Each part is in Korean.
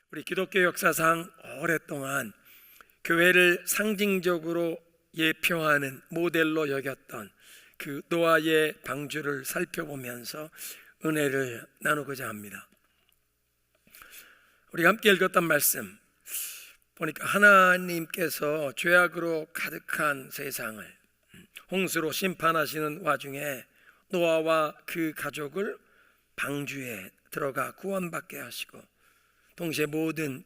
우리 기독교 역사상 오랫동안 교회를 상징적으로 예표하는 모델로 여겼던 그 노아의 방주를 살펴보면서 은혜를 나누고자 합니다. 우리가 함께 읽었던 말씀 보니까 하나님께서 죄악으로 가득한 세상을 홍수로 심판하시는 와중에 노아와 그 가족을 방주에 들어가 구원받게 하시고, 동시에 모든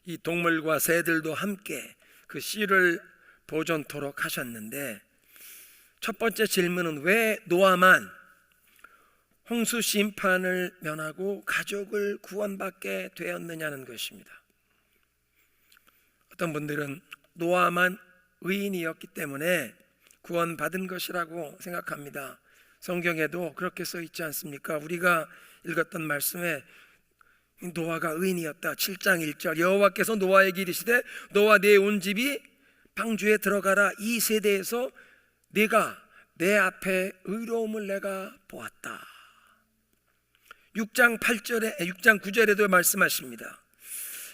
이 동물과 새들도 함께 그 씨를 보존토록 하셨는데, 첫 번째 질문은 왜 노아만 홍수 심판을 면하고 가족을 구원받게 되었느냐는 것입니다. 어떤 분들은 노아만 의인이었기 때문에 구원받은 것이라고 생각합니다. 성경에도 그렇게 써 있지 않습니까? 우리가 읽었던 말씀에 노아가 의인이었다. 7장 1절 여호와께서 노아에게 이르시되 너와 네 온 집이 방주에 들어가라. 이 세대에서 네가 내 앞에 의로움을 내가 보았다. 6장 9절에도 말씀하십니다.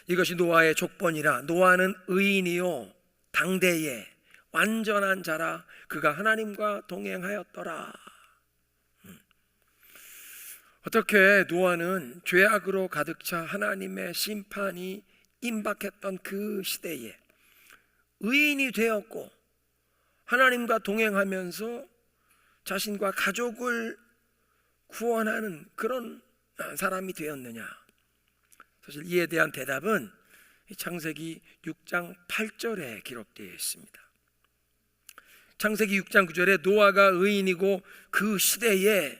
이것이 노아의 족본이라. 노아는 의인이요 당대에 완전한 자라. 그가 하나님과 동행하였더라. 어떻게 노아는 죄악으로 가득 차 하나님의 심판이 임박했던 그 시대에 의인이 되었고 하나님과 동행하면서 자신과 가족을 구원하는 그런 사람이 되었느냐? 사실 이에 대한 대답은 창세기 6장 8절에 기록되어 있습니다. 창세기 6장 9절에 노아가 의인이고 그 시대에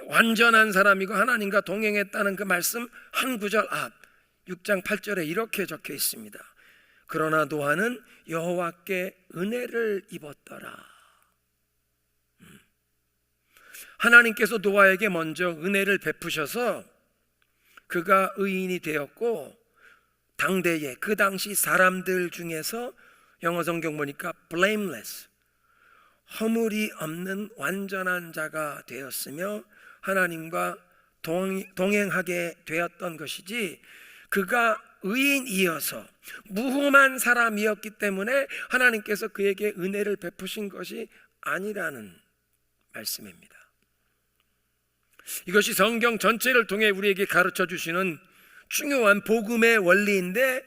완전한 사람이고 하나님과 동행했다는 그 말씀 한 구절 앞 6장 8절에 이렇게 적혀 있습니다. 그러나 노아는 여호와께 은혜를 입었더라. 하나님께서 노아에게 먼저 은혜를 베푸셔서 그가 의인이 되었고, 당대에 그 당시 사람들 중에서 영어 성경 보니까 blameless, 허물이 없는 완전한 자가 되었으며 하나님과 동행하게 되었던 것이지, 그가 의인이어서 무흠한 사람이었기 때문에 하나님께서 그에게 은혜를 베푸신 것이 아니라는 말씀입니다. 이것이 성경 전체를 통해 우리에게 가르쳐 주시는 중요한 복음의 원리인데,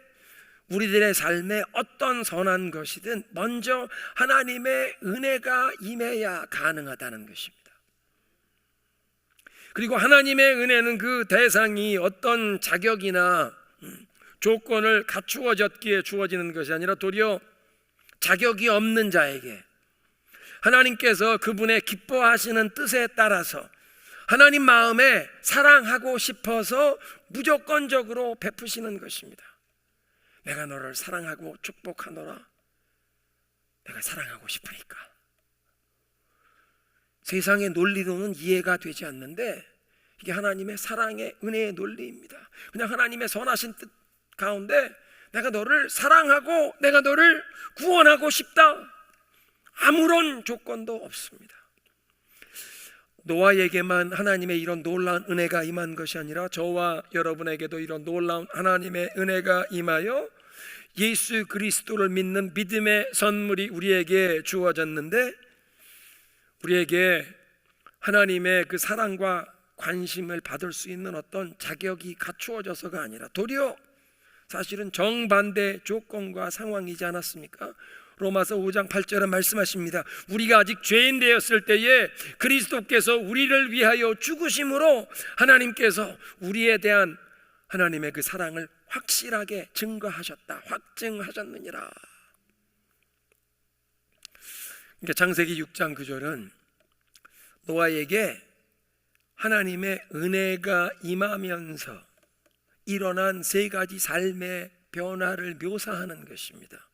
우리들의 삶에 어떤 선한 것이든 먼저 하나님의 은혜가 임해야 가능하다는 것입니다. 그리고 하나님의 은혜는 그 대상이 어떤 자격이나 조건을 갖추어졌기에 주어지는 것이 아니라 도리어 자격이 없는 자에게 하나님께서 그분의 기뻐하시는 뜻에 따라서 하나님 마음에 사랑하고 싶어서 무조건적으로 베푸시는 것입니다. 내가 너를 사랑하고 축복하노라. 내가 사랑하고 싶으니까. 세상의 논리로는 이해가 되지 않는데 이게 하나님의 사랑의 은혜의 논리입니다. 그냥 하나님의 선하신 뜻 가운데 내가 너를 사랑하고 내가 너를 구원하고 싶다. 아무런 조건도 없습니다. 노아에게만 하나님의 이런 놀라운 은혜가 임한 것이 아니라 저와 여러분에게도 이런 놀라운 하나님의 은혜가 임하여 예수 그리스도를 믿는 믿음의 선물이 우리에게 주어졌는데, 우리에게 하나님의 그 사랑과 관심을 받을 수 있는 어떤 자격이 갖추어져서가 아니라 도리어 사실은 정반대 조건과 상황이지 않았습니까? 로마서 5장 8절에 말씀하십니다. 우리가 아직 죄인 되었을 때에 그리스도께서 우리를 위하여 죽으심으로 하나님께서 우리에 대한 하나님의 그 사랑을 확실하게 증거하셨다. 확증하셨느니라. 그러니까 창세기 6장 9절은 노아에게 하나님의 은혜가 임하면서 일어난 세 가지 삶의 변화를 묘사하는 것입니다.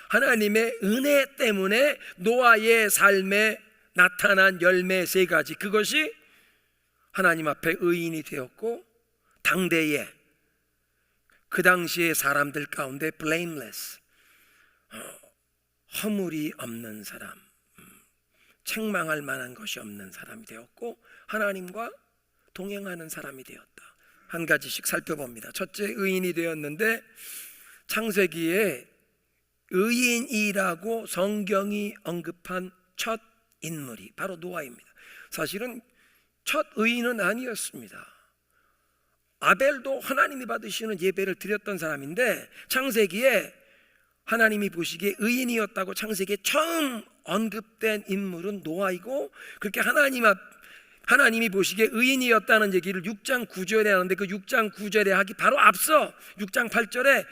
하나님의 은혜 때문에 노아의 삶에 나타난 열매 세 가지, 그것이 하나님 앞에 의인이 되었고, 당대에 그 당시의 사람들 가운데 blameless, 허물이 없는 사람, 책망할 만한 것이 없는 사람이 되었고, 하나님과 동행하는 사람이 되었다. 한 가지씩 살펴봅니다. 첫째, 의인이 되었는데 창세기에 의인이라고 성경이 언급한 첫 인물이 바로 노아입니다. 사실은 첫 의인은 아니었습니다. 아벨도 하나님이 받으시는 예배를 드렸던 사람인데 창세기에 하나님이 보시기에 의인이었다고 창세기에 처음 언급된 인물은 노아이고, 그렇게 하나님이 보시기에 의인이었다는 얘기를 6장 9절에 하는데 그 6장 9절에 하기 바로 앞서 6장 8절에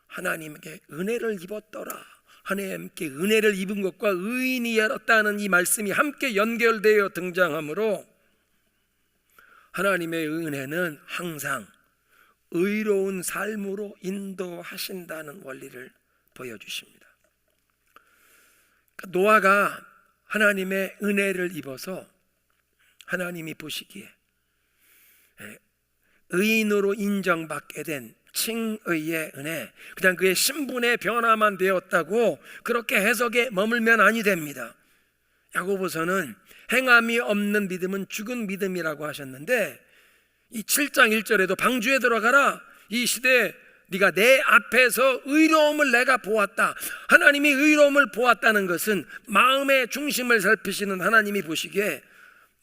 하나님께 은혜를 입었더라, 하나님께 은혜를 입은 것과 의인이었다는 이 말씀이 함께 연결되어 등장하므로 하나님의 은혜는 항상 의로운 삶으로 인도하신다는 원리를 보여주십니다. 노아가 하나님의 은혜를 입어서 하나님이 보시기에 의인으로 인정받게 된 칭의의 은혜, 그냥 그의 신분의 변화만 되었다고 그렇게 해석에 머물면 아니 됩니다. 야고보서는 행함이 없는 믿음은 죽은 믿음이라고 하셨는데 이 7장 1절에도 방주에 들어가라, 이 시대에 네가 내 앞에서 의로움을 내가 보았다. 하나님이 의로움을 보았다는 것은 마음의 중심을 살피시는 하나님이 보시기에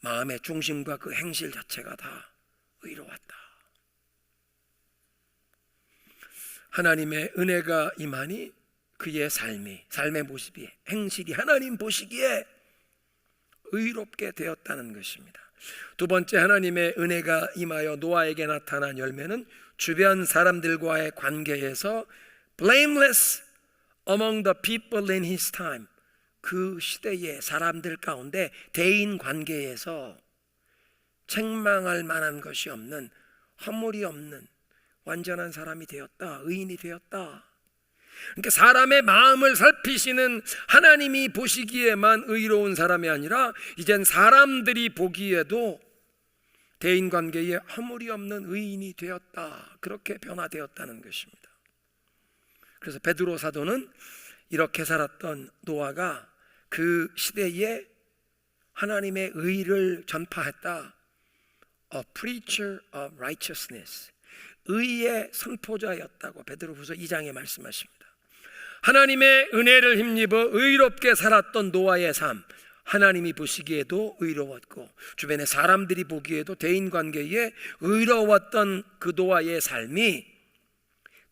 마음의 중심과 그 행실 자체가 다 의로웠다. 하나님의 은혜가 임하니 그의 삶의 모습이, 행실이 하나님 보시기에 의롭게 되었다는 것입니다. 두 번째, 하나님의 은혜가 임하여 노아에게 나타난 열매는 주변 사람들과의 관계에서 blameless among the people in his time, 그 시대의 사람들 가운데 대인 관계에서 책망할 만한 것이 없는, 허물이 없는 완전한 사람이 되었다, 의인이 되었다. 그러니까 사람의 마음을 살피시는 하나님이 보시기에만 의로운 사람이 아니라 이젠 사람들이 보기에도 대인관계에 허물이 없는 의인이 되었다, 그렇게 변화되었다는 것입니다. 그래서 베드로 사도는 이렇게 살았던 노아가 그 시대에 하나님의 의를 전파했다, A preacher of righteousness, 의의 선포자였다고 베드로후서 2장에 말씀하십니다. 하나님의 은혜를 힘입어 의롭게 살았던 노아의 삶, 하나님이 보시기에도 의로웠고 주변의 사람들이 보기에도 대인관계에 의로웠던 그 노아의 삶이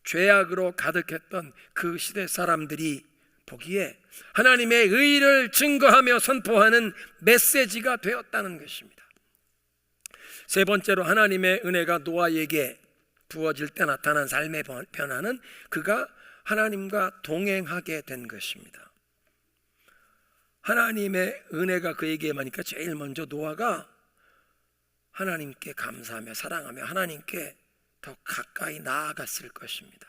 죄악으로 가득했던 그 시대 사람들이 보기에 하나님의 의를 증거하며 선포하는 메시지가 되었다는 것입니다. 세 번째로, 하나님의 은혜가 노아에게 부어질 때 나타난 삶의 변화는 그가 하나님과 동행하게 된 것입니다. 하나님의 은혜가 그에게 임하니까 제일 먼저 노아가 하나님께 감사하며 사랑하며 하나님께 더 가까이 나아갔을 것입니다.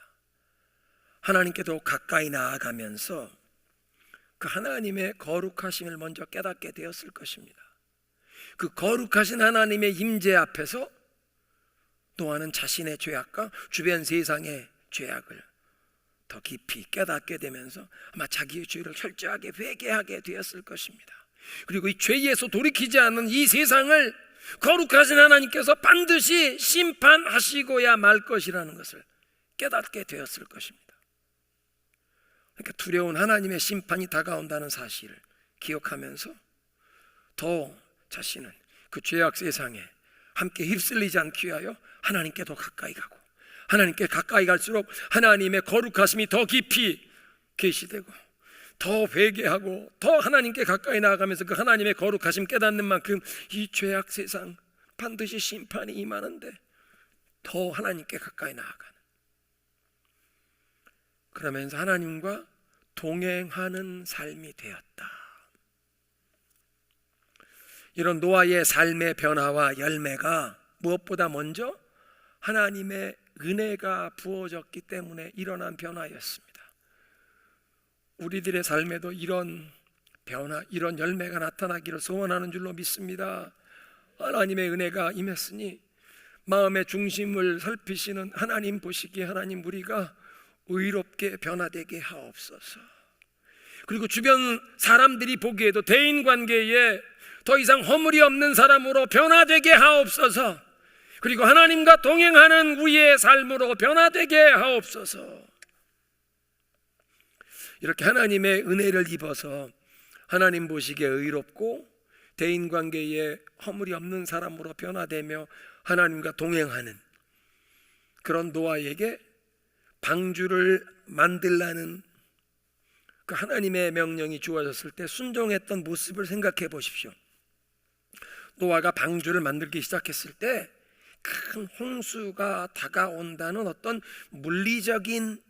하나님께 더 가까이 나아가면서 그 하나님의 거룩하심을 먼저 깨닫게 되었을 것입니다. 그 거룩하신 하나님의 임재 앞에서 노아는 자신의 죄악과 주변 세상의 죄악을 더 깊이 깨닫게 되면서 아마 자기의 죄를 철저하게 회개하게 되었을 것입니다. 그리고 이 죄에서 돌이키지 않는 이 세상을 거룩하신 하나님께서 반드시 심판하시고야 말 것이라는 것을 깨닫게 되었을 것입니다. 그러니까 두려운 하나님의 심판이 다가온다는 사실을 기억하면서 더 자신은 그 죄악 세상에 함께 휩쓸리지 않기 위하여 하나님께 더 가까이 가고, 하나님께 가까이 갈수록 하나님의 거룩하심이 더 깊이 계시되고 더 회개하고 더 하나님께 가까이 나아가면서 그 하나님의 거룩하심 깨닫는 만큼 이 죄악 세상 반드시 심판이 임하는데 더 하나님께 가까이 나아가는, 그러면서 하나님과 동행하는 삶이 되었다. 이런 노아의 삶의 변화와 열매가 무엇보다 먼저 하나님의 은혜가 부어졌기 때문에 일어난 변화였습니다. 우리들의 삶에도 이런 변화, 이런 열매가 나타나기를 소원하는 줄로 믿습니다. 하나님의 은혜가 임했으니 마음의 중심을 살피시는 하나님 보시기에 하나님, 우리가 의롭게 변화되게 하옵소서. 그리고 주변 사람들이 보기에도 대인관계에 더 이상 허물이 없는 사람으로 변화되게 하옵소서. 그리고 하나님과 동행하는 우리의 삶으로 변화되게 하옵소서. 이렇게 하나님의 은혜를 입어서 하나님 보시기에 의롭고 대인관계에 허물이 없는 사람으로 변화되며 하나님과 동행하는 그런 노아에게 방주를 만들라는 그 하나님의 명령이 주어졌을 때 순종했던 모습을 생각해 보십시오. 노아가 방주를 만들기 시작했을 때 큰 홍수가 다가온다는 어떤 물리적인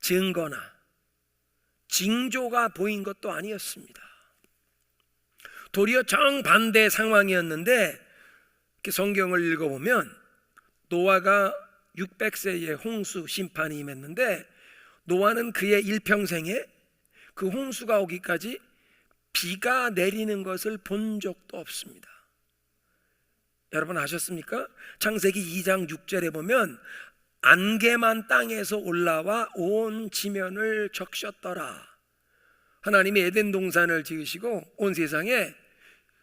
증거나 징조가 보인 것도 아니었습니다. 도리어 정반대 상황이었는데 성경을 읽어보면 노아가 600세의 홍수 심판이 임했는데 노아는 그의 일평생에 그 홍수가 오기까지 비가 내리는 것을 본 적도 없습니다. 여러분 아셨습니까? 창세기 2장 6절에 보면 안개만 땅에서 올라와 온 지면을 적셨더라. 하나님이 에덴 동산을 지으시고 온 세상에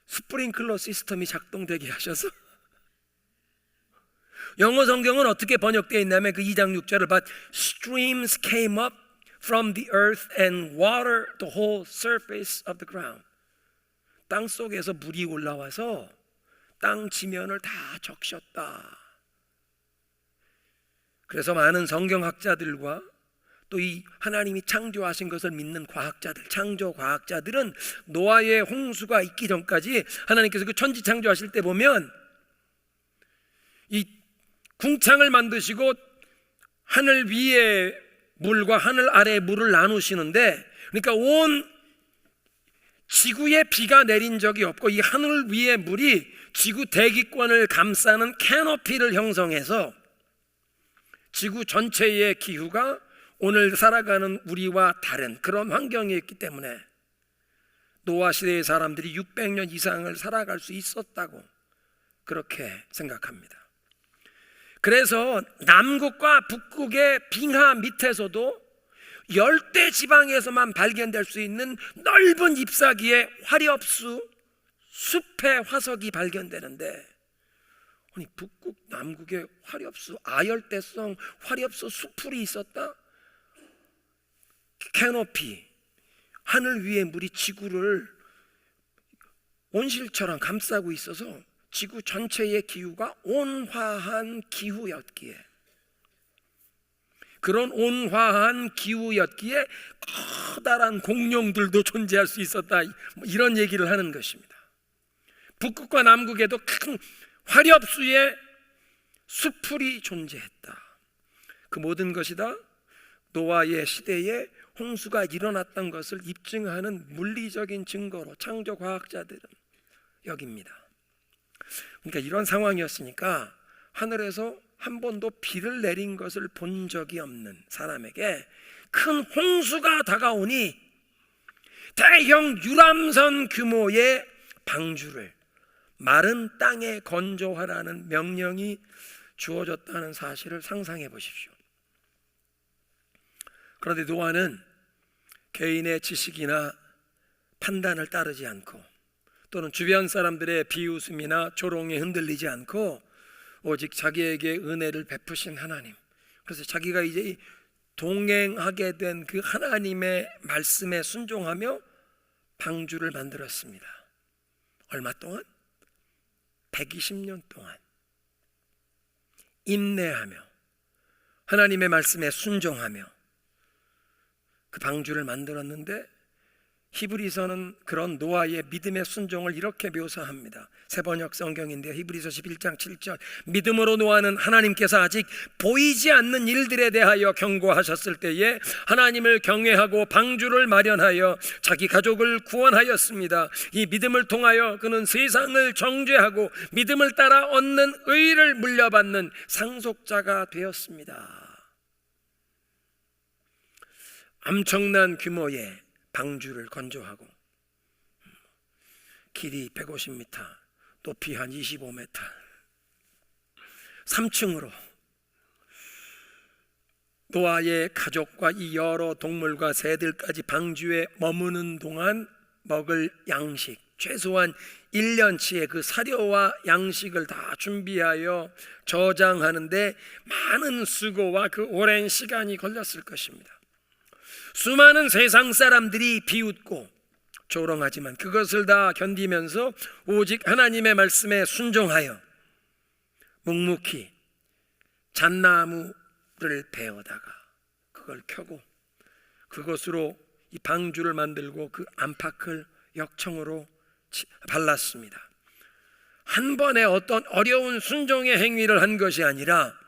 스프링클러 시스템이 작동되게 하셔서 영어 성경은 어떻게 번역되어 있냐면 그 2장 6절을 봐. Streams came up from the earth and watered the whole surface of the ground. 땅 속에서 물이 올라와서 땅 지면을 다 적셨다. 그래서 많은 성경학자들과 또 이 하나님이 창조하신 것을 믿는 과학자들, 창조 과학자들은 노아의 홍수가 있기 전까지 하나님께서 그 천지 창조하실 때 보면 이 궁창을 만드시고 하늘 위에 물과 하늘 아래의 물을 나누시는데, 그러니까 온 지구에 비가 내린 적이 없고 이 하늘 위의 물이 지구 대기권을 감싸는 캐노피를 형성해서 지구 전체의 기후가 오늘 살아가는 우리와 다른 그런 환경이었기 때문에 노아 시대의 사람들이 600년 이상을 살아갈 수 있었다고 그렇게 생각합니다. 그래서 남극과 북극의 빙하 밑에서도 열대 지방에서만 발견될 수 있는 넓은 잎사귀의 화렵수 숲의 화석이 발견되는데, 아니 북극 남극의 화렵수 아열대성 화렵수 숲풀이 있었다? 캐노피, 하늘 위의 물이 지구를 온실처럼 감싸고 있어서 지구 전체의 기후가 온화한 기후였기에, 그런 온화한 기후였기에 커다란 공룡들도 존재할 수 있었다, 이런 얘기를 하는 것입니다. 북극과 남극에도 큰 화렵수의 숲풀이 존재했다. 그 모든 것이 다 노아의 시대에 홍수가 일어났던 것을 입증하는 물리적인 증거로 창조과학자들은 여깁니다. 그러니까 이런 상황이었으니까 하늘에서 한 번도 비를 내린 것을 본 적이 없는 사람에게 큰 홍수가 다가오니 대형 유람선 규모의 방주를 마른 땅에 건조하라는 명령이 주어졌다는 사실을 상상해 보십시오. 그런데 노아는 개인의 지식이나 판단을 따르지 않고 또는 주변 사람들의 비웃음이나 조롱에 흔들리지 않고 오직 자기에게 은혜를 베푸신 하나님, 그래서 자기가 이제 동행하게 된 그 하나님의 말씀에 순종하며 방주를 만들었습니다. 얼마 동안? 120년 동안 인내하며 하나님의 말씀에 순종하며 그 방주를 만들었는데, 히브리서는 그런 노아의 믿음의 순종을 이렇게 묘사합니다. 세번역 성경인데요, 히브리서 11장 7절, 믿음으로 노아는 하나님께서 아직 보이지 않는 일들에 대하여 경고하셨을 때에 하나님을 경외하고 방주를 마련하여 자기 가족을 구원하였습니다. 이 믿음을 통하여 그는 세상을 정죄하고 믿음을 따라 얻는 의를 물려받는 상속자가 되었습니다. 엄청난 규모의 방주를 건조하고 길이 150m, 높이 한 25m, 3층으로 노아의 가족과 이 여러 동물과 새들까지 방주에 머무는 동안 먹을 양식, 최소한 1년치의 그 사료와 양식을 다 준비하여 저장하는데 많은 수고와 그 오랜 시간이 걸렸을 것입니다. 수많은 세상 사람들이 비웃고 조롱하지만 그것을 다 견디면서 오직 하나님의 말씀에 순종하여 묵묵히 잣나무를 베어다가 그걸 켜고 그것으로 이 방주를 만들고 그 안팎을 역청으로 발랐습니다. 한 번에 어떤 어려운 순종의 행위를 한 것이 아니라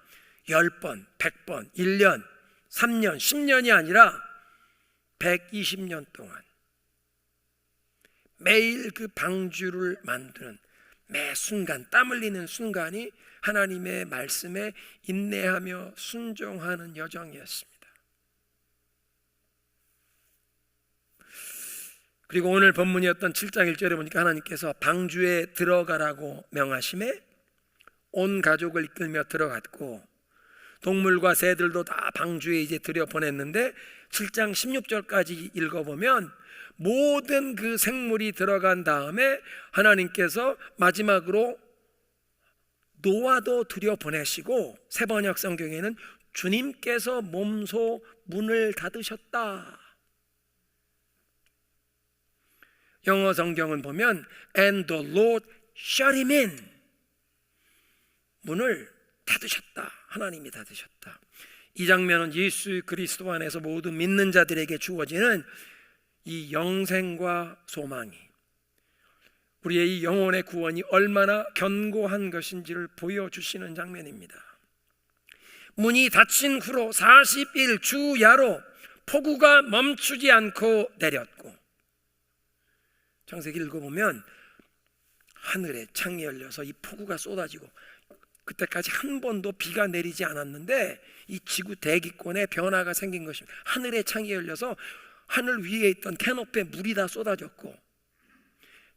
10번, 100번, 1년, 3년, 10년이 아니라 120년 동안 매일 그 방주를 만드는 매 순간, 땀 흘리는 순간이 하나님의 말씀에 인내하며 순종하는 여정이었습니다. 그리고 오늘 본문이었던 7장 1절에 보니까 하나님께서 방주에 들어가라고 명하심에 온 가족을 이끌며 들어갔고 동물과 새들도 다 방주에 이제 들여보냈는데 7장 16절까지 읽어보면 모든 그 생물이 들어간 다음에 하나님께서 마지막으로 노아도 들여보내시고 세번역 성경에는 주님께서 몸소 문을 닫으셨다. 영어 성경은 보면 And the Lord shut him in. 문을 닫으셨다. 하나님이 닫으셨다. 이 장면은 예수 그리스도 안에서 모든 믿는 자들에게 주어지는 이 영생과 소망이, 우리의 이 영혼의 구원이 얼마나 견고한 것인지를 보여주시는 장면입니다. 문이 닫힌 후로 40일 주야로 폭우가 멈추지 않고 내렸고, 창세기 읽어보면 하늘에 창이 열려서 이 폭우가 쏟아지고, 그때까지 한 번도 비가 내리지 않았는데 이 지구 대기권에 변화가 생긴 것입니다. 하늘에 창이 열려서 하늘 위에 있던 캐노피에 물이 다 쏟아졌고,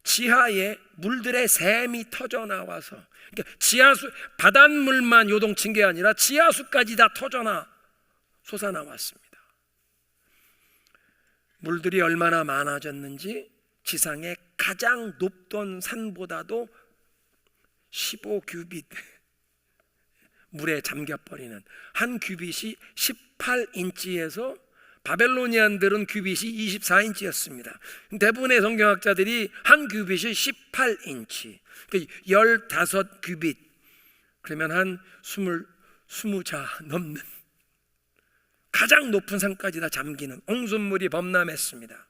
지하에 물들의 샘이 터져 나와서, 그러니까 지하수, 바닷물만 요동친 게 아니라 지하수까지 다 솟아 나왔습니다. 물들이 얼마나 많아졌는지 지상의 가장 높던 산보다도 15규빗 물에 잠겨버리는, 한 규빗이 18인치에서 바벨로니안들은 규빗이 24인치였습니다. 대부분의 성경학자들이 한 규빗이 18인치, 그러니까 15규빗, 그러면 한 20자 넘는 가장 높은 산까지 다 잠기는 옹순물이 범람했습니다.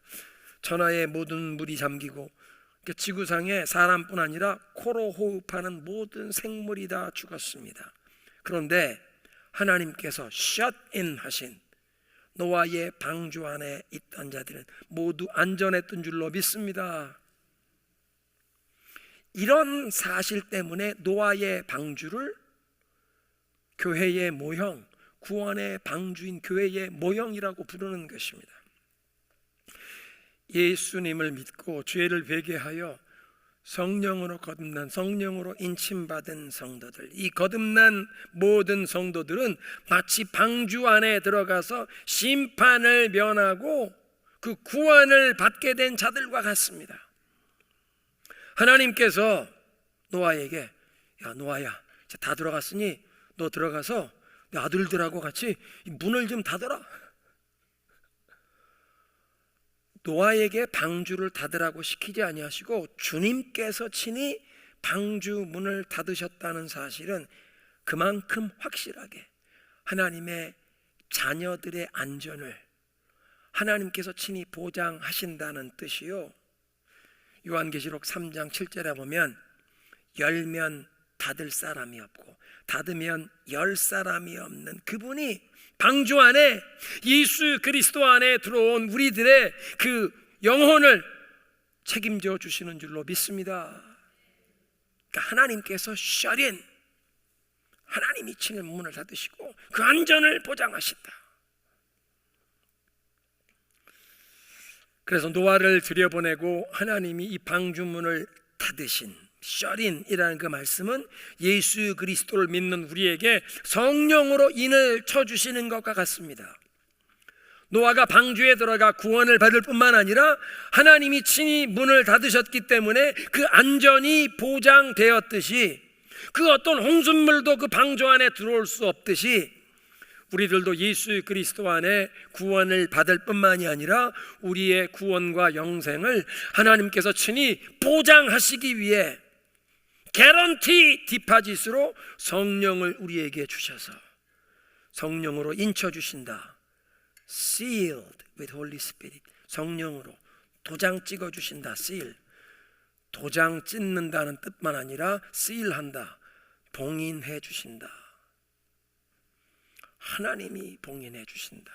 천하의 모든 물이 잠기고, 그러니까 지구상에 사람뿐 아니라 코로 호흡하는 모든 생물이 다 죽었습니다. 그런데 하나님께서 shut in 하신 노아의 방주 안에 있던 자들은 모두 안전했던 줄로 믿습니다. 이런 사실 때문에 노아의 방주를 교회의 모형, 구원의 방주인 교회의 모형이라고 부르는 것입니다. 예수님을 믿고 죄를 회개하여 성령으로 거듭난, 성령으로 인침받은 성도들, 이 거듭난 모든 성도들은 마치 방주 안에 들어가서 심판을 면하고 그 구원을 받게 된 자들과 같습니다. 하나님께서 노아에게, 야 노아야, 이제 다 들어갔으니 너 들어가서 내 아들들하고 같이 문을 좀 닫아라. 노아에게 방주를 닫으라고 시키지 아니하시고 주님께서 친히 방주 문을 닫으셨다는 사실은 그만큼 확실하게 하나님의 자녀들의 안전을 하나님께서 친히 보장하신다는 뜻이요, 요한계시록 3장 7절에 보면 열면 닫을 사람이 없고 닫으면 열 사람이 없는 그분이 방주 안에, 예수 그리스도 안에 들어온 우리들의 그 영혼을 책임져 주시는 줄로 믿습니다. 그러니까 하나님께서 shut in, 하나님이 친히 문을 닫으시고 그 안전을 보장하신다. 그래서 노아를 들여보내고 하나님이 이 방주문을 닫으신 shut in이라는 그 말씀은 예수 그리스도를 믿는 우리에게 성령으로 인을 쳐주시는 것과 같습니다. 노아가 방주에 들어가 구원을 받을 뿐만 아니라 하나님이 친히 문을 닫으셨기 때문에 그 안전이 보장되었듯이, 그 어떤 홍수물도 그 방주 안에 들어올 수 없듯이 우리들도 예수 그리스도 안에 구원을 받을 뿐만이 아니라 우리의 구원과 영생을 하나님께서 친히 보장하시기 위해 개런티 디파짓으로 성령을 우리에게 주셔서 성령으로 인쳐주신다. Sealed with Holy Spirit. 성령으로 도장 찍어주신다. Seal. 도장 찍는다는 뜻만 아니라 seal한다. 봉인해 주신다. 하나님이 봉인해 주신다.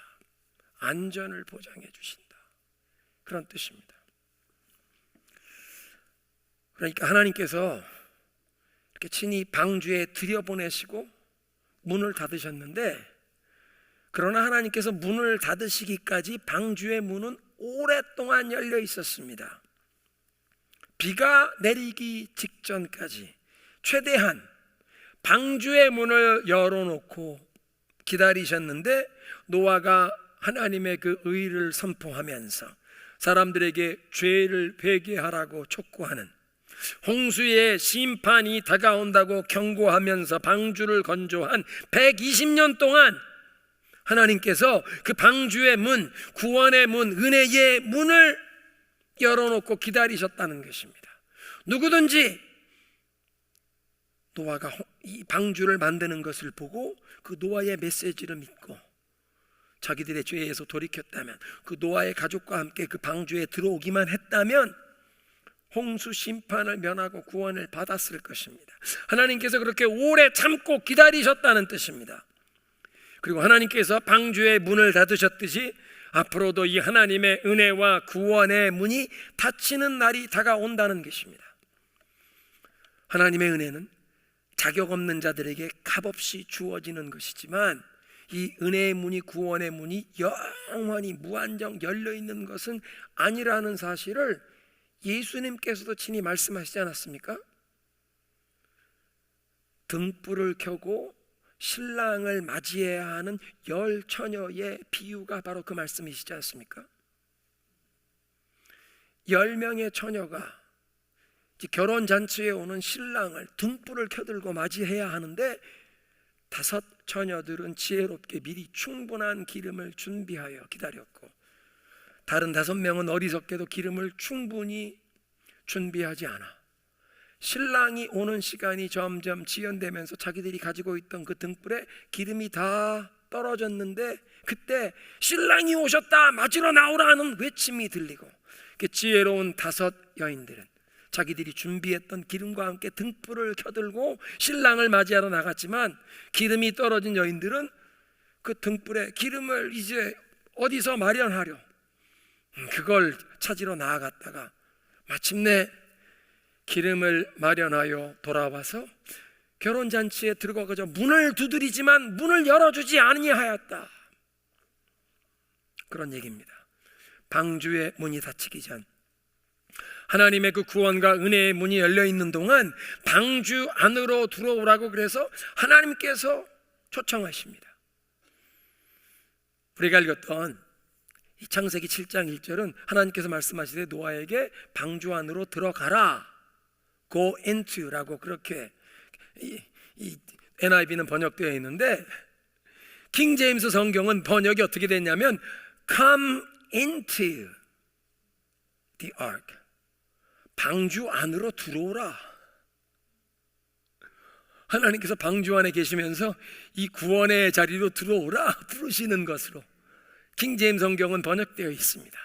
안전을 보장해 주신다. 그런 뜻입니다. 그러니까 하나님께서 이렇게 친히 방주에 들여보내시고 문을 닫으셨는데, 그러나 하나님께서 문을 닫으시기까지 방주의 문은 오랫동안 열려 있었습니다. 비가 내리기 직전까지 최대한 방주의 문을 열어놓고 기다리셨는데, 노아가 하나님의 그 의를 선포하면서 사람들에게 죄를 회개하라고 촉구하는, 홍수의 심판이 다가온다고 경고하면서 방주를 건조한 120년 동안 하나님께서 그 방주의 문, 구원의 문, 은혜의 문을 열어놓고 기다리셨다는 것입니다. 누구든지 노아가 이 방주를 만드는 것을 보고 그 노아의 메시지를 믿고 자기들의 죄에서 돌이켰다면, 그 노아의 가족과 함께 그 방주에 들어오기만 했다면 홍수 심판을 면하고 구원을 받았을 것입니다. 하나님께서 그렇게 오래 참고 기다리셨다는 뜻입니다. 그리고 하나님께서 방주의 문을 닫으셨듯이 앞으로도 이 하나님의 은혜와 구원의 문이 닫히는 날이 다가온다는 것입니다. 하나님의 은혜는 자격 없는 자들에게 값없이 주어지는 것이지만, 이 은혜의 문이, 구원의 문이 영원히 무한정 열려있는 것은 아니라는 사실을 예수님께서도 친히 말씀하시지 않았습니까? 등불을 켜고 신랑을 맞이해야 하는 10처녀의 비유가 바로 그 말씀이시지 않습니까? 10명의 처녀가 결혼잔치에 오는 신랑을 등불을 켜들고 맞이해야 하는데, 5 처녀들은 지혜롭게 미리 충분한 기름을 준비하여 기다렸고, 다른 5명은 어리석게도 기름을 충분히 준비하지 않아 신랑이 오는 시간이 점점 지연되면서 자기들이 가지고 있던 그 등불에 기름이 다 떨어졌는데, 그때 신랑이 오셨다, 맞으러 나오라는 외침이 들리고, 그 지혜로운 5 여인들은 자기들이 준비했던 기름과 함께 등불을 켜들고 신랑을 맞이하러 나갔지만, 기름이 떨어진 여인들은 그 등불에 기름을 이제 어디서 마련하려 그걸 찾으러 나아갔다가 마침내 기름을 마련하여 돌아와서 결혼잔치에 들어가서 문을 두드리지만 문을 열어주지 아니하였다. 그런 얘기입니다. 방주의 문이 닫히기 전, 하나님의 그 구원과 은혜의 문이 열려있는 동안 방주 안으로 들어오라고 그래서 하나님께서 초청하십니다. 우리가 읽었던 이 창세기 7장 1절은 하나님께서 말씀하시되 노아에게 방주 안으로 들어가라, go into라고 그렇게 이 NIV는 번역되어 있는데, 킹 제임스 성경은 번역이 어떻게 됐냐면 come into the ark, 방주 안으로 들어오라. 하나님께서 방주 안에 계시면서 이 구원의 자리로 들어오라 부르시는 것으로 킹 제임스 성경은 번역되어 있습니다.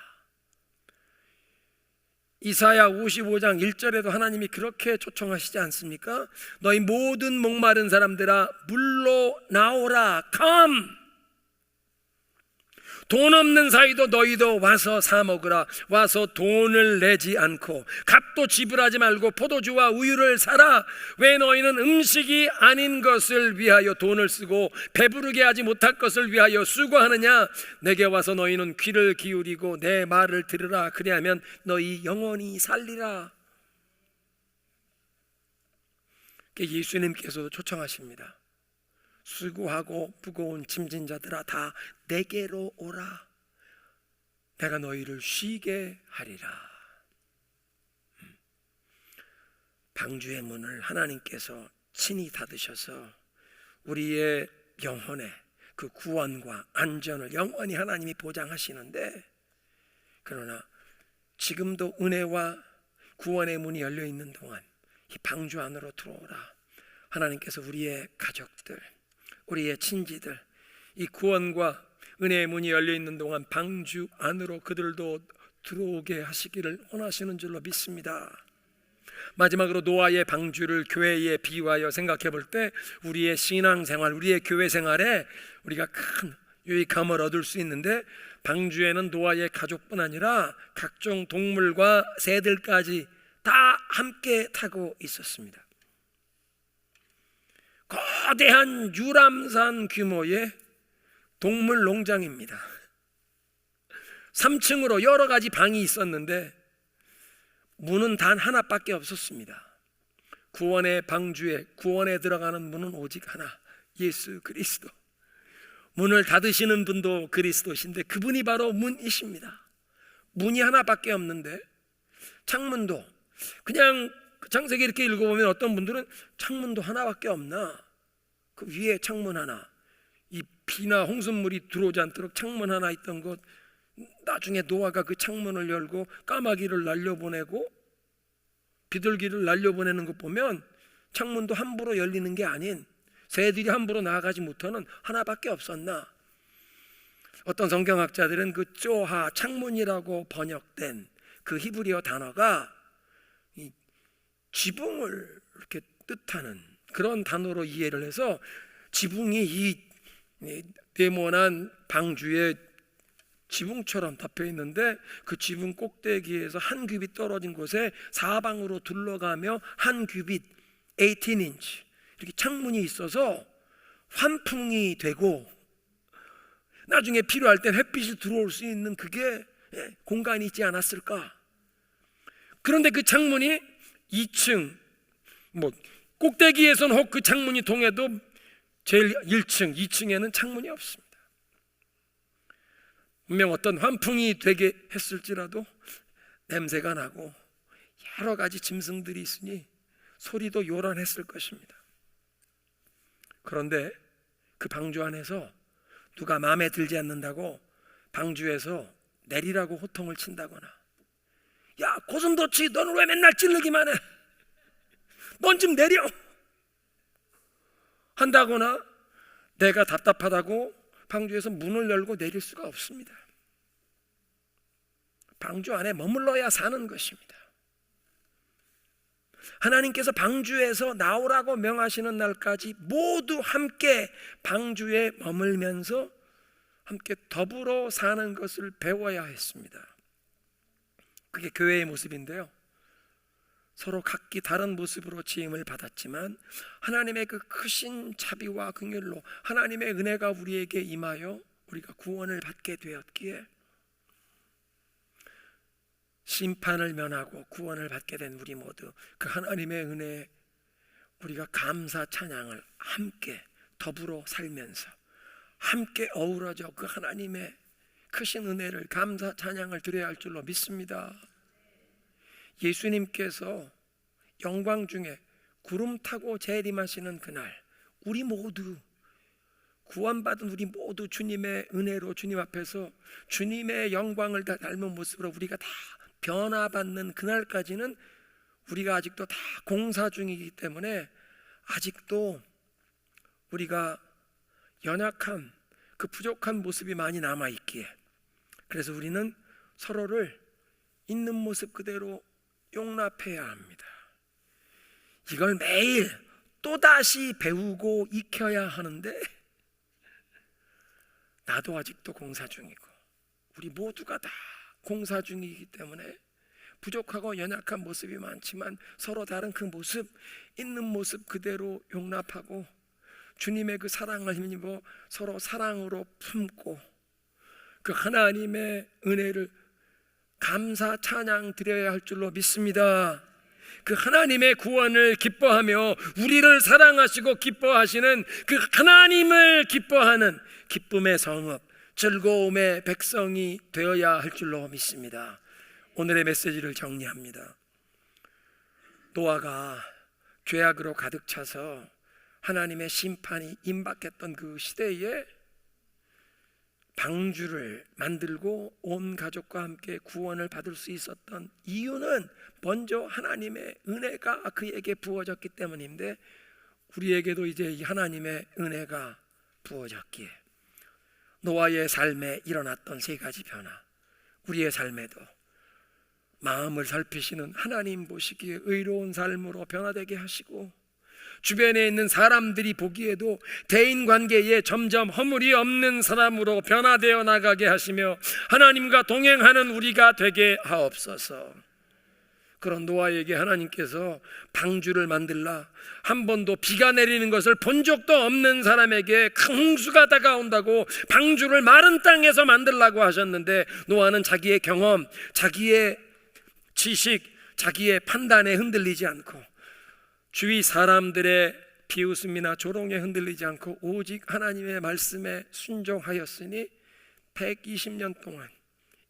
이사야 55장 1절에도 하나님이 그렇게 초청하시지 않습니까? 너희 모든 목마른 사람들아 물로 나오라, come. 돈 없는 사이도 너희도 와서 사 먹으라. 와서 돈을 내지 않고 값도 지불하지 말고 포도주와 우유를 사라. 왜 너희는 음식이 아닌 것을 위하여 돈을 쓰고 배부르게 하지 못할 것을 위하여 수고하느냐? 내게 와서 너희는 귀를 기울이고 내 말을 들으라. 그리하면 너희 영원히 살리라. 예수님께서도 초청하십니다. 수고하고 무거운 짐진 자들아 다 내게로 오라. 내가 너희를 쉬게 하리라. 방주의 문을 하나님께서 친히 닫으셔서 우리의 영혼의 그 구원과 안전을 영원히 하나님이 보장하시는데, 그러나 지금도 은혜와 구원의 문이 열려 있는 동안 이 방주 안으로 들어오라. 하나님께서 우리의 가족들, 우리의 친지들, 이 구원과 은혜의 문이 열려 있는 동안 방주 안으로 그들도 들어오게 하시기를 원하시는 줄로 믿습니다. 마지막으로 노아의 방주를 교회에 비유하여 생각해 볼 때 우리의 신앙생활, 우리의 교회 생활에 우리가 큰 유익함을 얻을 수 있는데, 방주에는 노아의 가족뿐 아니라 각종 동물과 새들까지 다 함께 타고 있었습니다. 거대한 유람선 규모의 동물 농장입니다. 3층으로 여러 가지 방이 있었는데 문은 단 하나밖에 없었습니다. 구원의 방주에, 구원에 들어가는 문은 오직 하나, 예수 그리스도. 문을 닫으시는 분도 그리스도신데 그분이 바로 문이십니다. 문이 하나밖에 없는데, 창문도 그냥 창세기 이렇게 읽어보면 어떤 분들은 창문도 하나밖에 없나, 그 위에 창문 하나, 이 비나 홍수물이 들어오지 않도록 창문 하나 있던 것, 나중에 노아가 그 창문을 열고 까마귀를 날려보내고 비둘기를 날려보내는 것 보면 창문도 함부로 열리는 게 아닌, 새들이 함부로 나아가지 못하는 하나밖에 없었나. 어떤 성경학자들은 그 쪼하, 창문이라고 번역된 그 히브리어 단어가 이 지붕을 이렇게 뜻하는 그런 단어로 이해를 해서, 지붕이 이 네모난 방주에 지붕처럼 덮여 있는데 그 지붕 꼭대기에서 한 규빗 떨어진 곳에 사방으로 둘러가며 한 규빗 18인치 이렇게 창문이 있어서 환풍이 되고, 나중에 필요할 땐 햇빛이 들어올 수 있는 그게 공간이 있지 않았을까. 그런데 그 창문이 2층, 꼭대기에서는 혹 그 창문이 통해도 제일 1층, 2층에는 창문이 없습니다. 분명 어떤 환풍이 되게 했을지라도 냄새가 나고 여러 가지 짐승들이 있으니 소리도 요란했을 것입니다. 그런데 그 방주 안에서 누가 마음에 들지 않는다고 방주에서 내리라고 호통을 친다거나, 야 고슴도치 너는 왜 맨날 찌르기만 해, 넌 좀 내려 한다거나, 내가 답답하다고 방주에서 문을 열고 내릴 수가 없습니다. 방주 안에 머물러야 사는 것입니다. 하나님께서 방주에서 나오라고 명하시는 날까지 모두 함께 방주에 머물면서 함께 더불어 사는 것을 배워야 했습니다. 그게 교회의 모습인데요, 서로 각기 다른 모습으로 지음을 받았지만 하나님의 그 크신 자비와 긍휼로 하나님의 은혜가 우리에게 임하여 우리가 구원을 받게 되었기에 심판을 면하고 구원을 받게 된 우리 모두 그 하나님의 은혜에 우리가 감사 찬양을 함께 더불어 살면서 함께 어우러져 그 하나님의 크신 은혜를 감사 찬양을 드려야 할 줄로 믿습니다. 예수님께서 영광 중에 구름 타고 재림하시는 그날, 우리 모두 구원받은 우리 모두 주님의 은혜로 주님 앞에서 주님의 영광을 다 닮은 모습으로 우리가 다 변화받는 그날까지는 우리가 아직도 다 공사 중이기 때문에 아직도 우리가 연약한 그 부족한 모습이 많이 남아있기에, 그래서 우리는 서로를 있는 모습 그대로 용납해야 합니다. 이걸 매일 또다시 배우고 익혀야 하는데 나도 아직도 공사 중이고 우리 모두가 다 공사 중이기 때문에 부족하고 연약한 모습이 많지만 서로 다른 그 모습, 있는 모습 그대로 용납하고 주님의 그 사랑을 힘입어 서로 사랑으로 품고 그 하나님의 은혜를 감사 찬양 드려야 할 줄로 믿습니다. 그 하나님의 구원을 기뻐하며 우리를 사랑하시고 기뻐하시는 그 하나님을 기뻐하는 기쁨의 성읍 즐거움의 백성이 되어야 할 줄로 믿습니다. 오늘의 메시지를 정리합니다. 노아가 죄악으로 가득 차서 하나님의 심판이 임박했던 그 시대에 방주를 만들고 온 가족과 함께 구원을 받을 수 있었던 이유는 먼저 하나님의 은혜가 그에게 부어졌기 때문인데, 우리에게도 이제 이 하나님의 은혜가 부어졌기에 노아의 삶에 일어났던 세 가지 변화, 우리의 삶에도 마음을 살피시는 하나님 보시기에 의로운 삶으로 변화되게 하시고, 주변에 있는 사람들이 보기에도 대인관계에 점점 허물이 없는 사람으로 변화되어 나가게 하시며 하나님과 동행하는 우리가 되게 하옵소서. 그런 노아에게 하나님께서 방주를 만들라, 한 번도 비가 내리는 것을 본 적도 없는 사람에게 큰 홍수가 다가온다고 방주를 마른 땅에서 만들라고 하셨는데, 노아는 자기의 경험, 자기의 지식, 자기의 판단에 흔들리지 않고 주위 사람들의 비웃음이나 조롱에 흔들리지 않고 오직 하나님의 말씀에 순종하였으니 120년 동안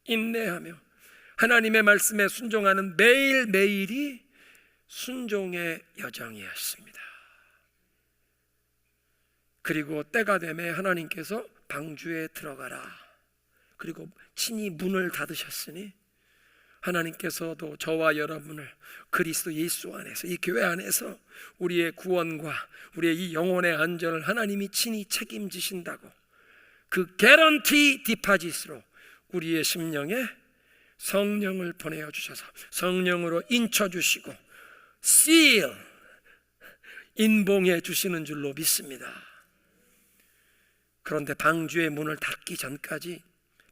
인내하며 하나님의 말씀에 순종하는 매일매일이 순종의 여정이었습니다. 그리고 때가 되매 하나님께서 방주에 들어가라, 그리고 친히 문을 닫으셨으니 하나님께서도 저와 여러분을 그리스도 예수 안에서, 이 교회 안에서 우리의 구원과 우리의 이 영혼의 안전을 하나님이 친히 책임지신다고 그 개런티 디파짓으로 우리의 심령에 성령을 보내어 주셔서 성령으로 인쳐 주시고 seal, 인봉해 주시는 줄로 믿습니다. 그런데 방주의 문을 닫기 전까지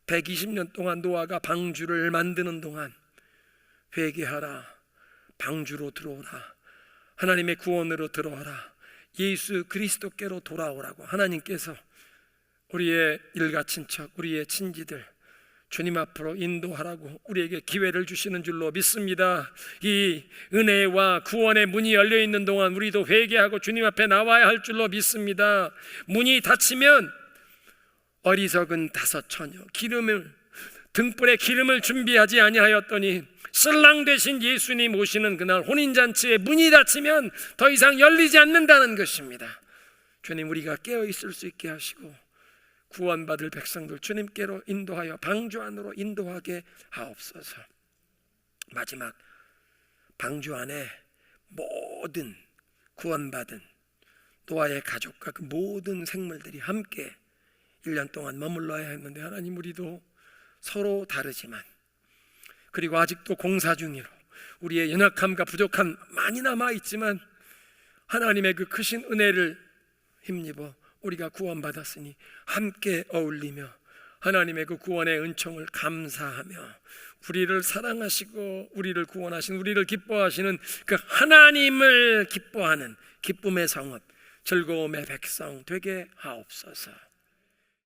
120년 동안 노아가 방주를 만드는 동안 회개하라, 방주로 들어오라, 하나님의 구원으로 들어와라, 예수 그리스도께로 돌아오라고 하나님께서 우리의 일가 친척, 우리의 친지들 주님 앞으로 인도하라고 우리에게 기회를 주시는 줄로 믿습니다. 이 은혜와 구원의 문이 열려 있는 동안 우리도 회개하고 주님 앞에 나와야 할 줄로 믿습니다. 문이 닫히면 어리석은 다섯 처녀, 등불에 기름을 준비하지 아니하였더니 신랑 되신 예수님 오시는 그날 혼인잔치에 문이 닫히면 더 이상 열리지 않는다는 것입니다. 주님, 우리가 깨어 있을 수 있게 하시고 구원받을 백성들 주님께로 인도하여 방주 안으로 인도하게 하옵소서. 마지막, 방주 안에 모든 구원받은 노아의 가족과 그 모든 생물들이 함께 1년 동안 머물러야 했는데, 하나님, 우리도 서로 다르지만 그리고 아직도 공사 중이로 우리의 연약함과 부족함 많이 남아있지만 하나님의 그 크신 은혜를 힘입어 우리가 구원받았으니 함께 어울리며 하나님의 그 구원의 은총을 감사하며 우리를 사랑하시고 우리를 구원하신, 우리를 기뻐하시는 그 하나님을 기뻐하는 기쁨의 성읍, 즐거움의 백성 되게 하옵소서.